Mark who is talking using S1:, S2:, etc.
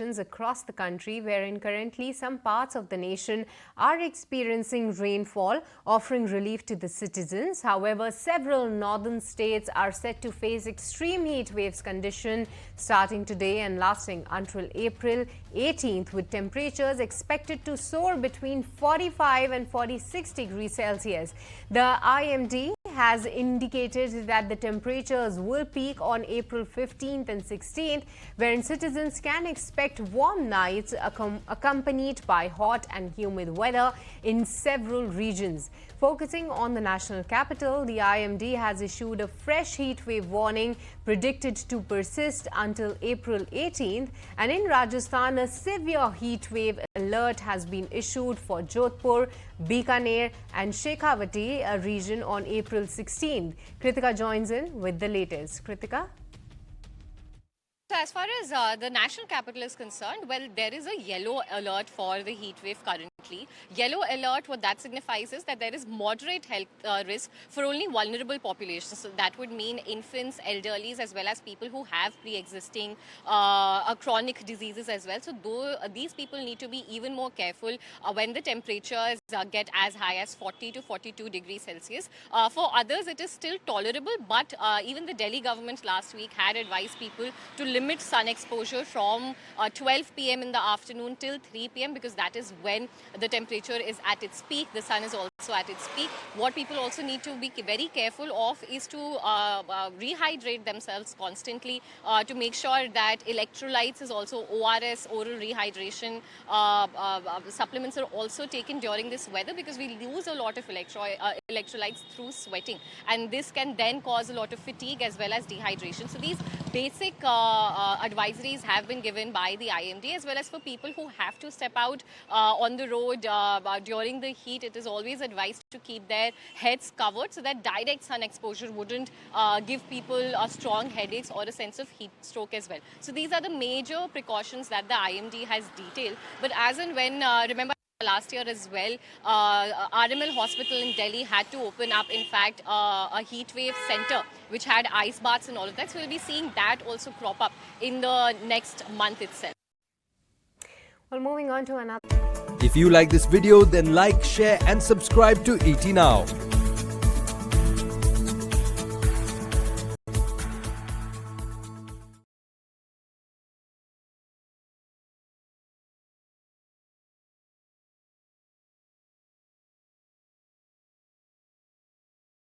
S1: regions across the country, wherein currently some parts of the nation are experiencing rainfall, offering relief to the citizens. However, several northern states are set to face extreme heat waves condition starting today and lasting until April 18th, with temperatures expected to soar between 45 and 46 degrees Celsius. The IMD has indicated that the temperatures will peak on April 15th and 16th, wherein citizens can expect warm nights accompanied by hot and humid weather in several regions. Focusing on the national capital, the IMD has issued a fresh heat wave warning predicted to persist until April 18th, and in Rajasthan, a severe heat wave alert has been issued for Jodhpur, Bikaner and Shekhawati region on April 16th. Kritika joins in with the latest. Kritika?
S2: So as far as the national capital is concerned, well, there is a yellow alert for the heat wave currently. Yellow alert, what that signifies is that there is moderate health risk for only vulnerable populations. So that would mean infants, elderlies, as well as people who have pre-existing chronic diseases as well. So these people need to be even more careful when the temperatures get as high as 40 to 42 degrees Celsius. For others, it is still tolerable, but even the Delhi government last week had advised people to limit sun exposure from 12 p.m. in the afternoon till 3 p.m. because that is when the temperature is at its peak. The sun is also at its peak. What people also need to be very careful of is to rehydrate themselves constantly to make sure that electrolytes is also ORS, oral rehydration supplements are also taken during this weather, because we lose a lot of electrolytes through sweating, and this can then cause a lot of fatigue as well as dehydration. So these basic advisories have been given by the IMD, as well as for people who have to step out on the road during the heat. It is always advised to keep their heads covered so that direct sun exposure wouldn't give people strong headaches or a sense of heat stroke as well. So these are the major precautions that the IMD has detailed. But as and when, remember, last year as well, RML Hospital in Delhi had to open up, in fact, a heat wave center which had ice baths and all of that. So we'll be seeing that also crop up in the next month itself.
S1: Well, moving on to another.
S3: If you like this video, then like, share and subscribe to ET Now.